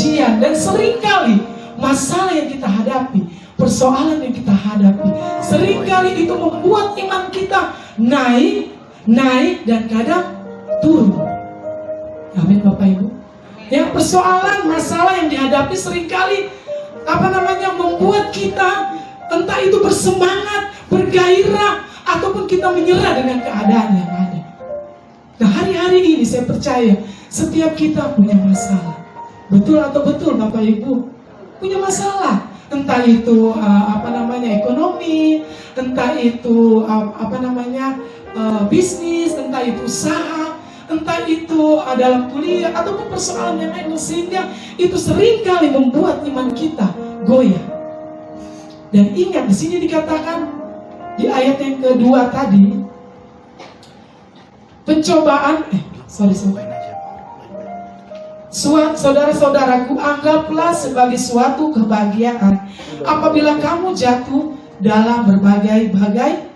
ujian. Dan seringkali masalah yang kita hadapi, persoalan yang kita hadapi, seringkali itu membuat iman kita naik, dan kadang turun. Amin Bapak Ibu. Ya, persoalan, masalah yang dihadapi seringkali membuat kita entah itu bersemangat, bergairah, ataupun kita menyerah dengan keadaan yang ada. Nah, hari-hari ini saya percaya setiap kita punya masalah. Betul atau betul Bapak Ibu? Punya masalah. Entah itu ekonomi, entah itu bisnis, entah itu usaha, entah itu dalam kuliah ataupun persoalan yang lain, sehingga itu seringkali membuat iman kita goyah. Dan ingat, di sini dikatakan di ayat yang kedua tadi, pencobaan, saudara-saudaraku, anggaplah sebagai suatu kebahagiaan apabila kamu jatuh dalam berbagai-bagai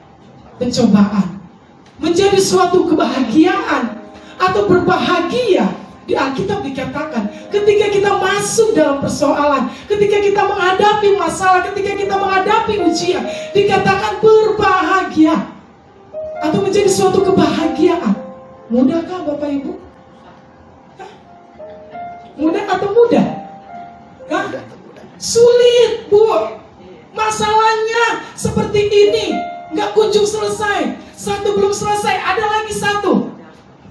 pencobaan. Menjadi suatu kebahagiaan atau berbahagia. Di Alkitab dikatakan, ketika kita masuk dalam persoalan, ketika kita menghadapi masalah, ketika kita menghadapi ujian, dikatakan berbahagia atau menjadi suatu kebahagiaan. Mudahkah Bapak Ibu? Mudah atau mudah? Sulit, Bu. Masalahnya seperti ini, nggak kunjung selesai. Satu belum selesai, ada lagi satu.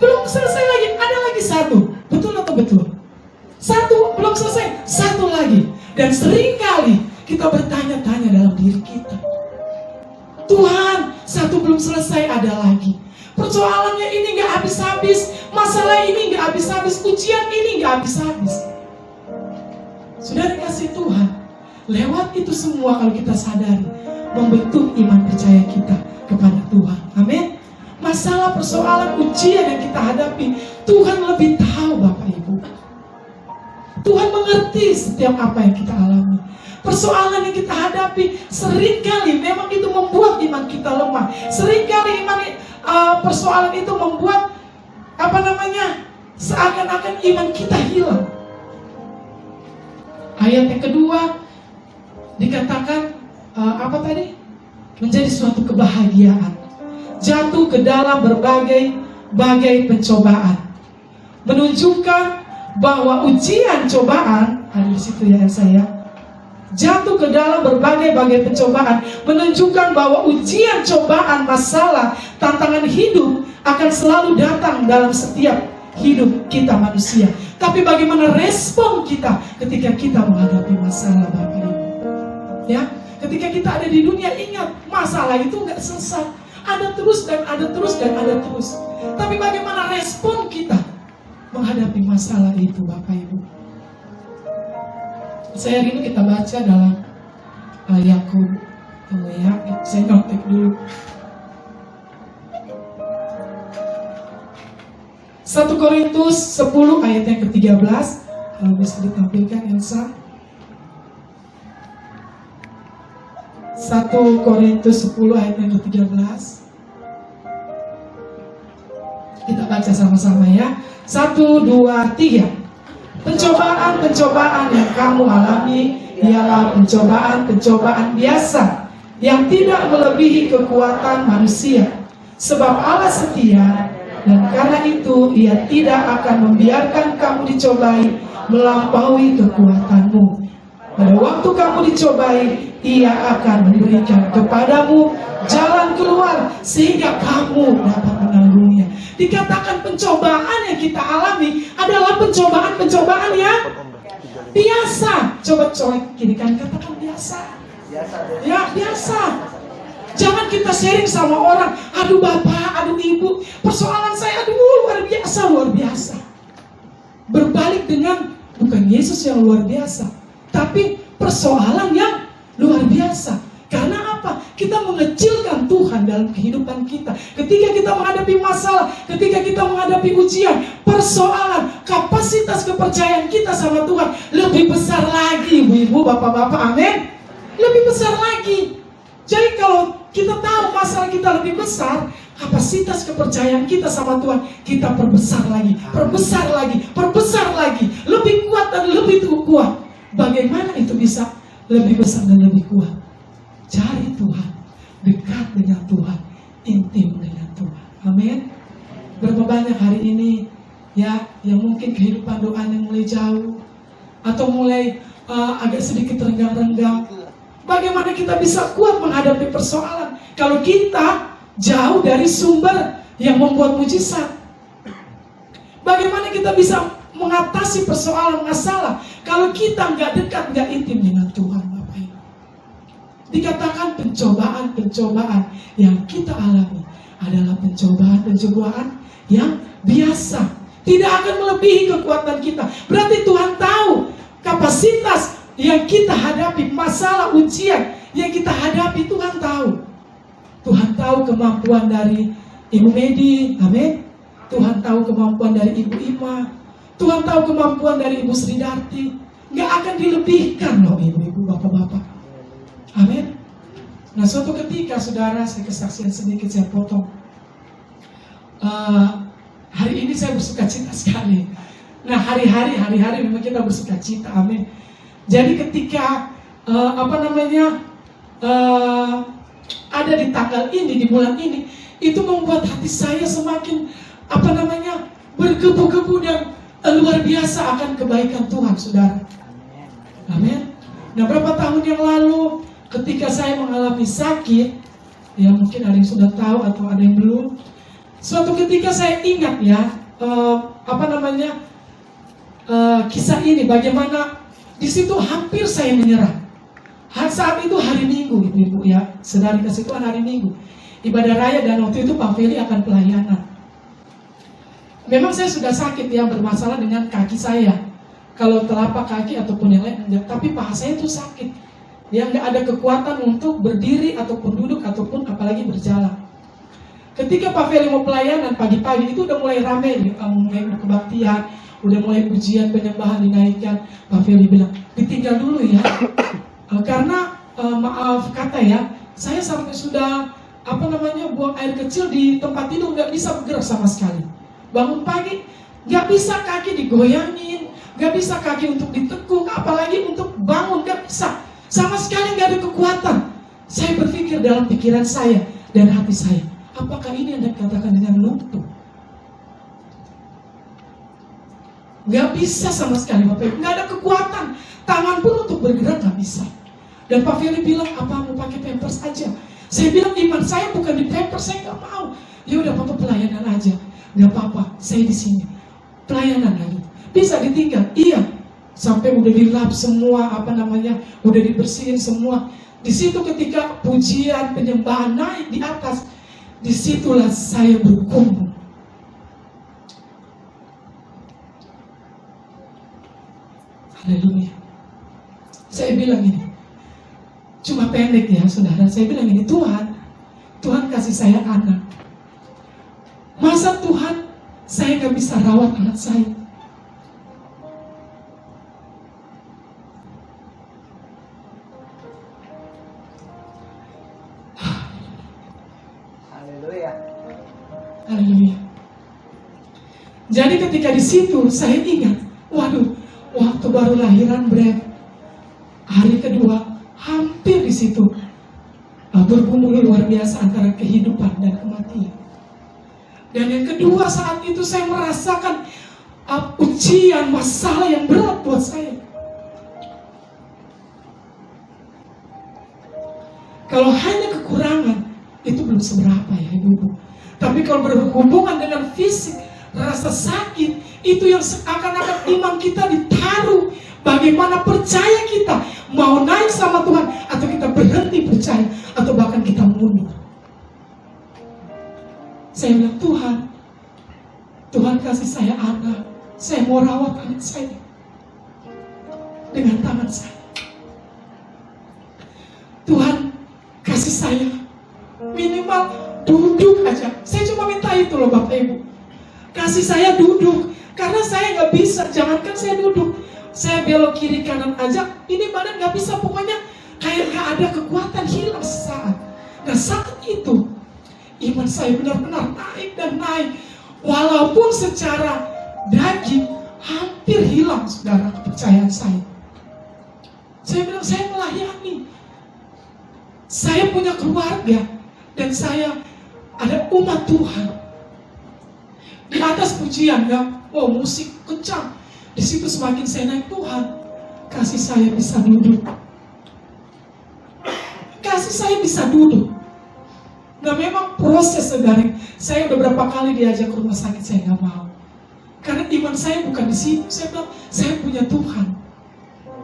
Belum selesai lagi, ada lagi satu. Betul atau betul? Satu belum selesai, satu lagi. Dan seringkali kita bertanya-tanya dalam diri kita, Tuhan, satu belum selesai, ada lagi. Persoalannya ini gak habis-habis, masalah ini gak habis-habis, ujian ini gak habis-habis. Sudah dikasih Tuhan. Lewat itu semua, kalau kita sadari, membentuk iman percaya kita kepada Tuhan. Amin. Masalah, persoalan, ujian yang kita hadapi, Tuhan lebih tahu Bapak Ibu. Tuhan mengerti setiap apa yang kita alami. Persoalan yang kita hadapi seringkali memang itu membuat iman kita lemah. Seringkali persoalan itu membuat seakan-akan iman kita hilang. Ayat yang kedua dikatakan menjadi suatu kebahagiaan. Jatuh ke dalam berbagai pencobaan, menunjukkan bahwa ujian cobaan ada di situ ya saya. Jatuh ke dalam berbagai pencobaan, menunjukkan bahwa ujian, cobaan, masalah, tantangan hidup akan selalu datang dalam setiap hidup kita manusia. Tapi bagaimana respon kita ketika kita menghadapi masalah, Bapak Ibu? Ya, ketika kita ada di dunia, ingat, masalah itu nggak selesai. Ada terus dan ada terus dan ada terus. Tapi bagaimana respon kita menghadapi masalah itu, Bapak Ibu? Saya hari ini kita baca dalam Yakub. Saya nyontek dulu. 1 Korintus 10 ayat yang ke-13. Kalau bisa ditampilkan Elsa. 1 Korintus 10 ayat yang ke-13. Kita baca sama-sama ya. 1, 2, 3. Pencobaan-pencobaan yang kamu alami ialah pencobaan-pencobaan biasa yang tidak melebihi kekuatan manusia. Sebab Allah setia, dan karena itu Ia tidak akan membiarkan kamu dicobai melampaui kekuatanmu. Pada waktu kamu dicobai, Ia akan memberikan kepadamu jalan keluar sehingga kamu dapat menanggungnya. Dikatakan pencobaan yang kita alami adalah pencobaan-pencobaan yang biasa. Coba colek kiri kan, katakan biasa. Ya, biasa. Jangan kita sharing sama orang, aduh Bapak, aduh Ibu, persoalan saya, aduh luar biasa. Berbalik dengan bukan Yesus yang luar biasa, tapi persoalan yang luar biasa. Karena apa? Kita mengecilkan Tuhan dalam kehidupan kita. Ketika kita menghadapi masalah, ketika kita menghadapi ujian, persoalan, kapasitas kepercayaan kita sama Tuhan lebih besar lagi, Ibu-ibu, Bapak-bapak, amin. Lebih besar lagi. Jadi kalau kita tahu masalah kita lebih besar, kapasitas kepercayaan kita sama Tuhan kita perbesar lagi, perbesar lagi, perbesar lagi, lebih kuat dan lebih kuat. Bagaimana itu bisa lebih besar dan lebih kuat? Cari Tuhan, dekat dengan Tuhan, intim dengan Tuhan. Amin. Berapa banyak hari ini ya yang mungkin kehidupan doanya mulai jauh atau mulai agak sedikit renggang-renggang. Bagaimana kita bisa kuat menghadapi persoalan kalau kita jauh dari sumber yang membuat mujizat? Bagaimana kita bisa mengatasi persoalan masalah kalau kita nggak dekat, nggak intim dengan Tuhan, Bapak Ibu? Dikatakan pencobaan-pencobaan yang kita alami adalah pencobaan-pencobaan yang biasa, tidak akan melebihi kekuatan kita. Berarti Tuhan tahu kapasitas yang kita hadapi, masalah ujian yang kita hadapi, Tuhan tahu. Tuhan tahu kemampuan dari Ibu Medi, amin. Tuhan tahu kemampuan dari Ibu Ima. Tuhan tahu kemampuan dari Ibu Sri Darti. Nggak akan dilebihkan loh ibu-ibu, bapak-bapak. Amin. Nah, suatu ketika, saudara, saya kesaksian sedikit, saya potong. Hari ini saya bersuka cita sekali. Nah, hari-hari memang kita bersuka cita, amin. Jadi ketika ada di tanggal ini, di bulan ini, itu membuat hati saya semakin bergebu-gebu dan luar biasa akan kebaikan Tuhan, saudara. Amin. Nah, berapa tahun yang lalu ketika saya mengalami sakit, ya mungkin ada yang sudah tahu atau ada yang belum. Suatu ketika saya ingat ya, kisah ini bagaimana di situ hampir saya menyerah. Saat itu hari Minggu, ibu-ibu ya, sedang dikasih Tuhan hari Minggu, ibadah raya, dan waktu itu Pak Feli akan pelayanan. Memang saya sudah sakit ya, bermasalah dengan kaki saya. Kalau telapak kaki ataupun yang lain, tapi paha saya itu sakit. Ya, nggak ada kekuatan untuk berdiri ataupun duduk ataupun apalagi berjalan. Ketika Pak Feli mau pelayanan pagi-pagi itu udah mulai ramai, mulai kebaktian, udah mulai pujian penyembahan dinaikkan. Pak Feli bilang, ditinggal dulu ya. Karena maaf kata ya, saya sampai sudah buang air kecil di tempat tidur, nggak bisa bergerak sama sekali. Bangun pagi nggak bisa kaki digoyangin, nggak bisa kaki untuk ditekuk, apalagi untuk bangun nggak bisa, sama sekali nggak ada kekuatan. Saya berpikir dalam pikiran saya dan hati saya, apakah ini yang dikatakan dengan lumpuh? Nggak bisa sama sekali, Bapak Ibu, nggak ada kekuatan, tangan pun untuk bergerak nggak bisa. Dan Pak Feli bilang, apa mau pakai pampers aja? Saya bilang, iman saya bukan di pampers, saya nggak mau. Ya udah, Papa pelayanan aja, nggak apa-apa, saya di sini pelayanan lagi. Bisa ditinggal? Iya. Sampai udah dilap semua, udah dibersihin semua. Di situ ketika pujian penyembahan naik di atas, disitulah saya berkumpul. Haleluya. Saya bilang ini, cuma pendek ya saudara, saya bilang ini, Tuhan kasih saya anak. Masa Tuhan, saya gak bisa rawat anak saya? Haleluya. Haleluya. Jadi ketika di situ saya ingat, waduh, waktu baru lahiran Brad, hari kedua hampir di situ bergumul luar biasa antara kehidupan dan kematian. Dan yang kedua, saat itu saya merasakan ujian, masalah yang berat buat saya. Kalau hanya kekurangan, itu belum seberapa ya ibu-ibu. Tapi kalau berhubungan dengan fisik, rasa sakit, itu yang seakan-akan iman kita ditaruh. Bagaimana percaya kita mau naik sama Tuhan, atau kita berhenti percaya, atau bahkan kita mundur. Saya bilang, Tuhan kasih saya anak, saya mau rawat anak saya dengan tangan saya. Tuhan kasih saya minimal duduk aja. Saya cuma minta itu loh Bapak Ibu, kasih saya duduk, karena saya nggak bisa, jangankan saya duduk, saya belok kiri kanan aja, ini badan nggak bisa, pokoknya kayak nggak ada kekuatan, hilang sesaat. Nah saat itu iman saya benar-benar naik dan naik. Walaupun secara daging hampir hilang, saudara, kepercayaan saya. Saya bilang, saya melayani. Saya punya keluarga. Dan saya ada umat Tuhan. Di atas pujian, ya, musik kencang. Di situ semakin saya naik, Tuhan, kasih saya bisa duduk. Kasih saya bisa duduk. Nah memang proses, saudara. Saya udah berapa kali diajak ke rumah sakit, saya nggak mau. Karena iman saya bukan di situ. Saya bilang, saya punya Tuhan.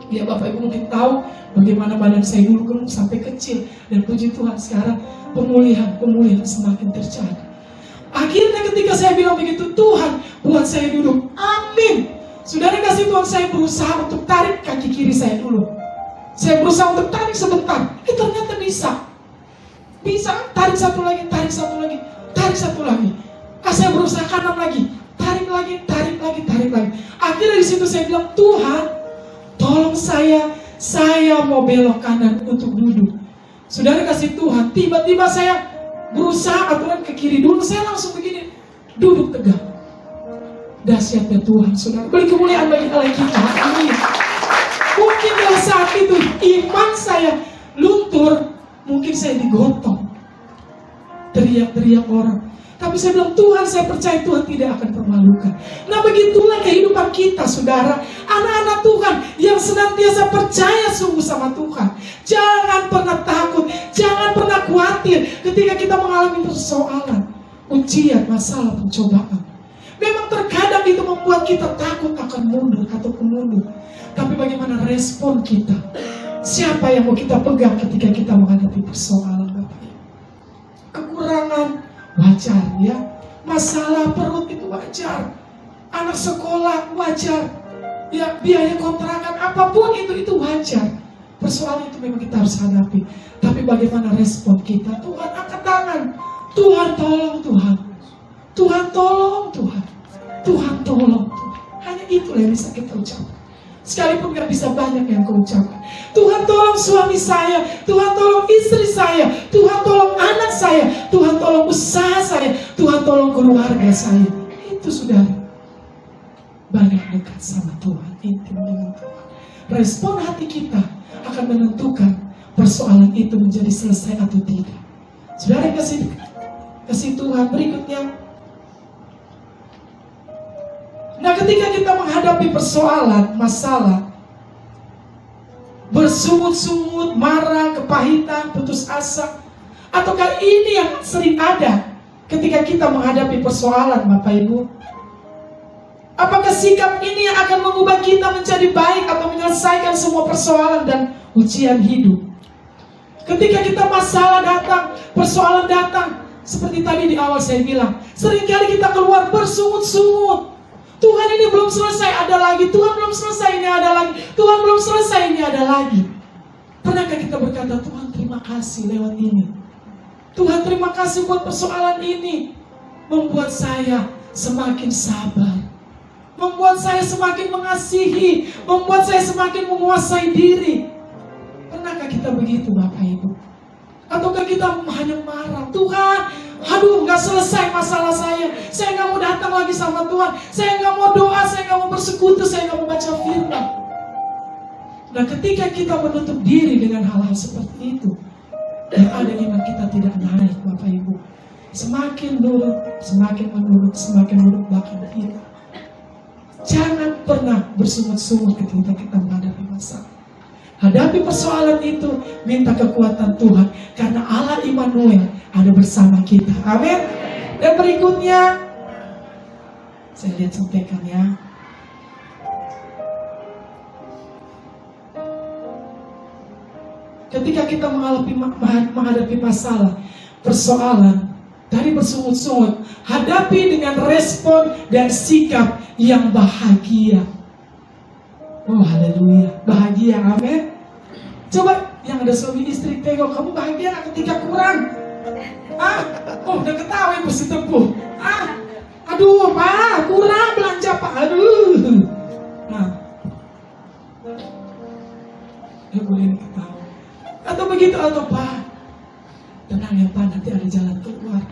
Ya Bapak Ibu mungkin tahu bagaimana badan saya dulu gemuk sampai kecil. Dan puji Tuhan sekarang pemulihan semakin terjadi. Akhirnya ketika saya bilang begitu, Tuhan buat saya duduk. Amin. Saudara kasih Tuhan, saya berusaha untuk tarik kaki kiri saya dulu. Saya berusaha untuk tarik sebentar. Ternyata bisa. Bisa, tarik satu lagi, tarik satu lagi, tarik satu lagi. Saya berusaha kanan lagi, tarik lagi, tarik lagi, tarik lagi. Akhirnya di situ saya bilang, Tuhan, tolong saya mau belok kanan untuk duduk. Saudara kasih Tuhan, tiba-tiba saya berusaha aturan ke kiri dulu, saya langsung begini, duduk tegak. Dahsyatnya Tuhan, saudara. Beri kemuliaan bagi Allah kita. Amin. Mungkin pada saat itu iman saya luntur, mungkin saya digotong, teriak-teriak orang. Tapi saya bilang, Tuhan, saya percaya Tuhan tidak akan permalukan. Nah begitulah kehidupan kita, saudara. Anak-anak Tuhan yang senantiasa percaya sungguh sama Tuhan. Jangan pernah takut, jangan pernah khawatir ketika kita mengalami persoalan, ujian, masalah, pencobaan. Memang terkadang itu membuat kita takut akan mundur ataupun mundur. Tapi bagaimana respon kita? Siapa yang mau kita pegang ketika kita menghadapi persoalan, Bapak Ibu? Kekurangan wajar, ya. Masalah perut itu wajar. Anak sekolah wajar. Ya, biaya kontrakan apapun itu wajar. Persoalan itu memang kita harus hadapi. Tapi bagaimana respon kita? Tuhan angkat tangan. Tuhan tolong, Tuhan. Tuhan tolong, Tuhan. Tuhan tolong, Tuhan. Hanya itulah yang bisa kita ucapkan. Sekalipun gak bisa banyak yang kau ucapkan. Tuhan tolong suami saya, Tuhan tolong istri saya, Tuhan tolong anak saya, Tuhan tolong usaha saya, Tuhan tolong keluarga saya. Itu sudah banyak dekat sama Tuhan, intim dengan Tuhan. Respon hati kita akan menentukan persoalan itu menjadi selesai atau tidak. Saudara kasih Tuhan berikutnya. Nah ketika kita menghadapi persoalan, masalah, bersungut-sungut, marah, kepahitan, putus asa, ataukah ini yang sering ada ketika kita menghadapi persoalan, Bapak Ibu? Apakah sikap ini yang akan mengubah kita menjadi baik atau menyelesaikan semua persoalan dan ujian hidup? Ketika kita masalah datang, persoalan datang, seperti tadi di awal saya bilang, seringkali kita keluar bersungut-sungut. Tuhan ini belum selesai, ada lagi. Tuhan belum selesai, ini ada lagi. Tuhan belum selesai, ini ada lagi. Pernahkah kita berkata, Tuhan terima kasih lewat ini. Tuhan terima kasih buat persoalan ini. Membuat saya semakin sabar. Membuat saya semakin mengasihi. Membuat saya semakin menguasai diri. Pernahkah kita begitu, Bapak Ibu? Ataukah kita hanya marah? Tuhan, aduh gak selesai masalah saya. Saya gak mau datang lagi sama Tuhan. Saya gak mau doa, saya gak mau bersekutu, saya gak mau baca firman. Nah ketika kita menutup diri dengan hal-hal seperti itu, yang ada iman kita tidak naik, Bapak Ibu. Semakin nurut, semakin menurut, semakin nurut bahkan kita. Jangan pernah bersungut-sungut ketika kita menghadapi masalah. Hadapi persoalan itu, minta kekuatan Tuhan, karena Allah Immanuel ada bersama kita. Amin. Dan berikutnya, saya lihat sampaikan ya. Ketika kita menghadapi masalah, persoalan, dari bersungut-sungut, hadapi dengan respon dan sikap yang bahagia. Oh haleluya, bahagia, amin. Coba yang ada suami istri tengok, kamu bahagia gak ketika kurang? Udah ketawa ibu setempuh. Aduh Pak, kurang belanja Pak, aduh. Nah, ya boleh ketawa. Atau begitu, atau Pak, tenang ya Pak, nanti ada jalan keluar.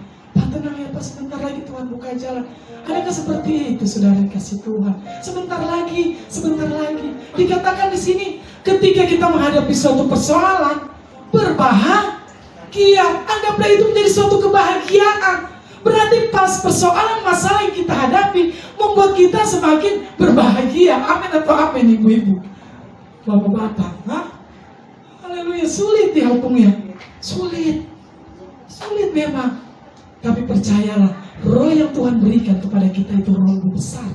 tenang ya Pak, sebentar lagi Tuhan buka jalan. Adakah seperti itu saudara kasih Tuhan? Sebentar lagi, sebentar lagi. Dikatakan di sini, ketika kita menghadapi suatu persoalan, berbahagia. Anggaplah itu menjadi suatu kebahagiaan. Berarti pas persoalan masalah yang kita hadapi membuat kita semakin berbahagia. Amin atau amin ibu-ibu? Bapak-bapak, haleluya, sulit ya hukumnya. Sulit memang. Tapi percayalah, roh yang Tuhan berikan kepada kita itu roh yang besar.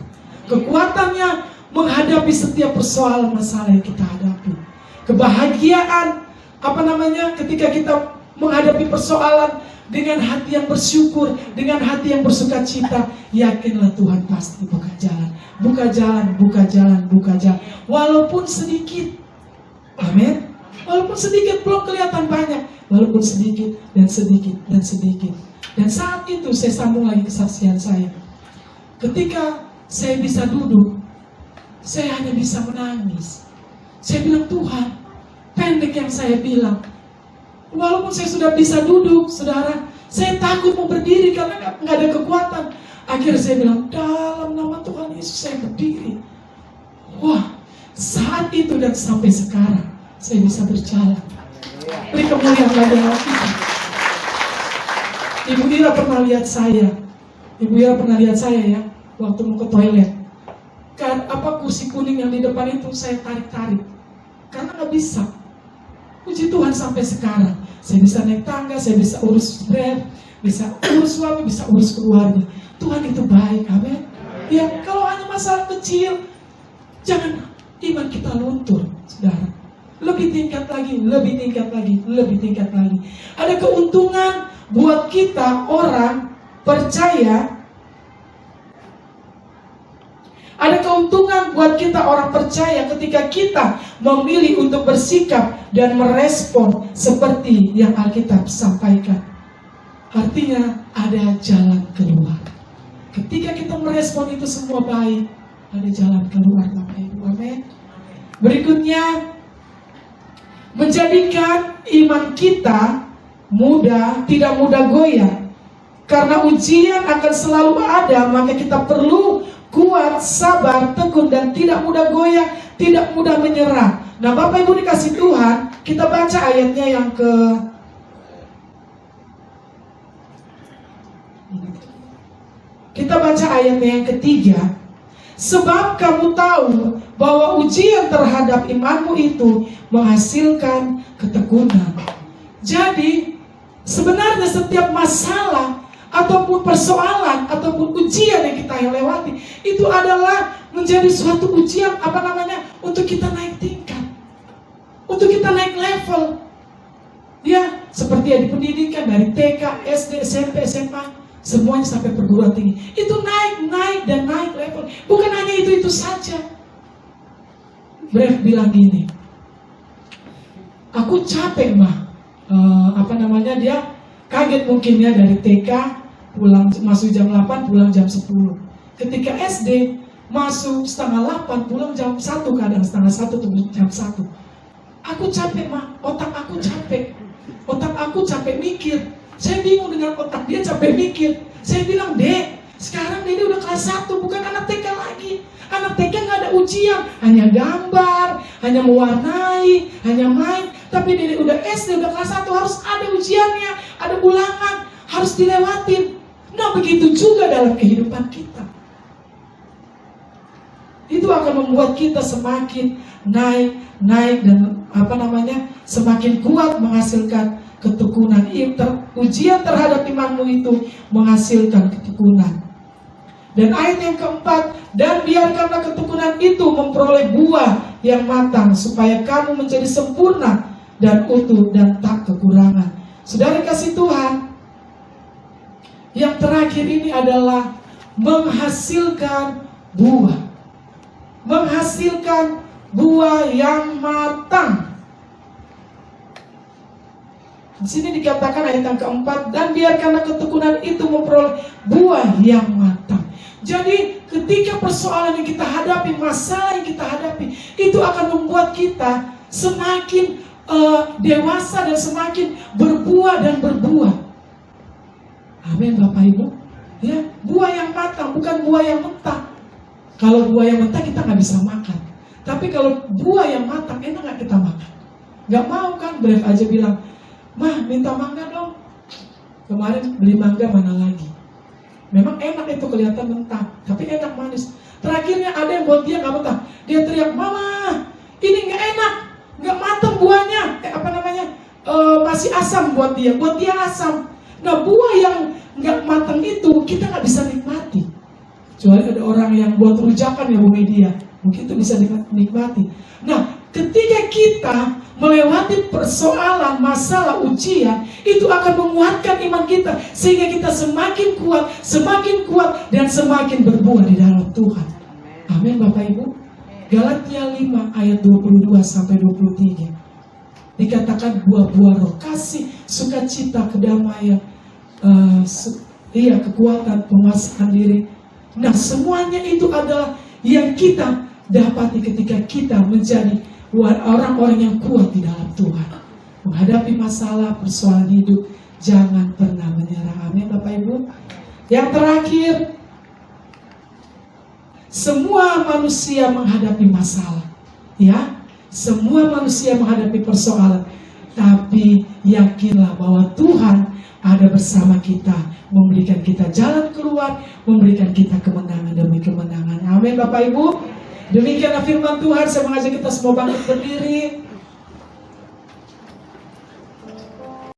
Kekuatannya menghadapi setiap persoalan masalah yang kita hadapi. Kebahagiaan, ketika kita menghadapi persoalan dengan hati yang bersyukur, dengan hati yang bersuka cita, yakinlah Tuhan pasti buka jalan. Buka jalan, buka jalan, buka jalan. Walaupun sedikit. Amin. Walaupun sedikit, belum kelihatan banyak. Walaupun sedikit dan sedikit dan sedikit. Dan saat itu saya sambung lagi kesaksian saya. Ketika saya bisa duduk, saya hanya bisa menangis. Saya bilang, Tuhan, pendek yang saya bilang. Walaupun saya sudah bisa duduk, saudara, saya takut mau berdiri karena nggak ada kekuatan. Akhirnya saya bilang, dalam nama Tuhan Yesus saya berdiri. Wah, saat itu dan sampai sekarang saya bisa berjalan. Beri kemuliaan bagi Allah kita. Ibu Ira pernah lihat saya. Ibu Ira pernah lihat saya ya, waktu mau ke toilet. Kursi kuning yang di depan itu saya tarik-tarik. Karena nggak bisa. Puji Tuhan sampai sekarang. Saya bisa naik tangga, saya bisa urus brand, bisa urus suami, bisa urus keluarga. Tuhan itu baik, amin. Ya, kalau hanya masalah kecil, jangan iman kita luntur, saudara. Lebih tingkat lagi, lebih tingkat lagi, lebih tingkat lagi. Ada keuntungan buat kita orang percaya. Ada keuntungan buat kita orang percaya ketika kita memilih untuk bersikap dan merespon seperti yang Alkitab sampaikan. Artinya ada jalan keluar. Ketika kita merespon itu semua baik, ada jalan keluar, Bapak Ibu. Amin. Berikutnya, menjadikan iman kita tidak mudah goyah. Karena ujian akan selalu ada, maka kita perlu kuat, sabar, tekun, dan tidak mudah goyah, tidak mudah menyerah. Nah, Bapak Ibu dikasih Tuhan, kita baca ayatnya yang kita baca ayatnya yang ketiga. Sebab kamu tahu bahwa ujian terhadap imanmu itu menghasilkan ketekunan. Jadi, sebenarnya setiap masalah ataupun persoalan ataupun ujian yang kita lewati itu adalah menjadi suatu ujian untuk kita naik tingkat, untuk kita naik level. Ya, seperti yang di pendidikan dari TK, SD, SMP, SMA, semuanya sampai perguruan tinggi. Itu naik dan naik level. Bukan hanya itu saja. Bref bilang gini, aku capek mah. Dia kaget mungkin ya dari TK pulang masuk jam 8 pulang jam 10. Ketika SD masuk setengah 8 pulang jam 1, kadang setengah 1 atau jam 1. Aku capek mah, otak aku capek. Otak aku capek mikir. Saya bingung dengan otak dia capek mikir. Saya bilang, Dek, sekarang Dede udah kelas 1, bukan anak TK lagi. Anak TK nggak ada ujian, hanya gambar, hanya mewarnai, hanya main. Tapi Dede udah SD, udah kelas 1, harus ada ujiannya, ada ulangan, harus dilewatin. Nah, begitu juga dalam kehidupan kita. Itu akan membuat kita semakin naik dan semakin kuat menghasilkan ketekunan. Ujian terhadap imanmu itu menghasilkan ketekunan. Dan ayat yang keempat, dan biarkanlah ketekunan itu memperoleh buah yang matang, supaya kamu menjadi sempurna dan utuh dan tak kekurangan. Saudara kasih Tuhan, yang terakhir ini adalah menghasilkan buah. Menghasilkan buah yang matang. Di sini dikatakan ayat yang keempat, dan biarkanlah ketekunan itu memperoleh buah yang matang. Jadi ketika persoalan yang kita hadapi, masalah yang kita hadapi, itu akan membuat kita semakin dewasa dan semakin berbuah dan berbuah. Amin Bapak Ibu. Ya, buah yang matang bukan buah yang mentah. Kalau buah yang mentah kita nggak bisa makan. Tapi kalau buah yang matang enak nggak kita makan? Nggak mau kan? Bref aja bilang, "Mah, minta mangga dong." Kemarin beli mangga mana lagi? Memang enak itu kelihatan mentah, tapi enak manis. Terakhirnya ada yang buat dia nggak mentah. Dia teriak, "Mama, ini nggak enak, nggak matang buahnya." Masih asam buat dia asam. Nah, buah yang nggak matang itu kita nggak bisa nikmati. Kecuali ada orang yang buat rujakan ya Bu Media, mungkin itu bisa dinikmati. Nah, ketika kita melewati persoalan, masalah, ujian, itu akan menguatkan iman kita sehingga kita semakin kuat, dan semakin berbuah di dalam Tuhan. Amin Bapak Ibu. Galatia 5 ayat 22 sampai 23. Dikatakan buah-buah roh, kasih, sukacita, kedamaian, kekuatan, penguasaan diri. Nah, semuanya itu adalah yang kita dapati ketika kita menjadi orang-orang yang kuat di dalam Tuhan. Menghadapi masalah, persoalan hidup, jangan pernah menyerah. Amin Bapak Ibu. Yang terakhir, semua manusia menghadapi masalah. Ya, semua manusia menghadapi persoalan. Tapi yakinlah bahwa Tuhan ada bersama kita, memberikan kita jalan keluar, memberikan kita kemenangan demi kemenangan. Amin Bapak Ibu. Demikianlah firman Tuhan. Saya mengajak kita semua bangkit berdiri.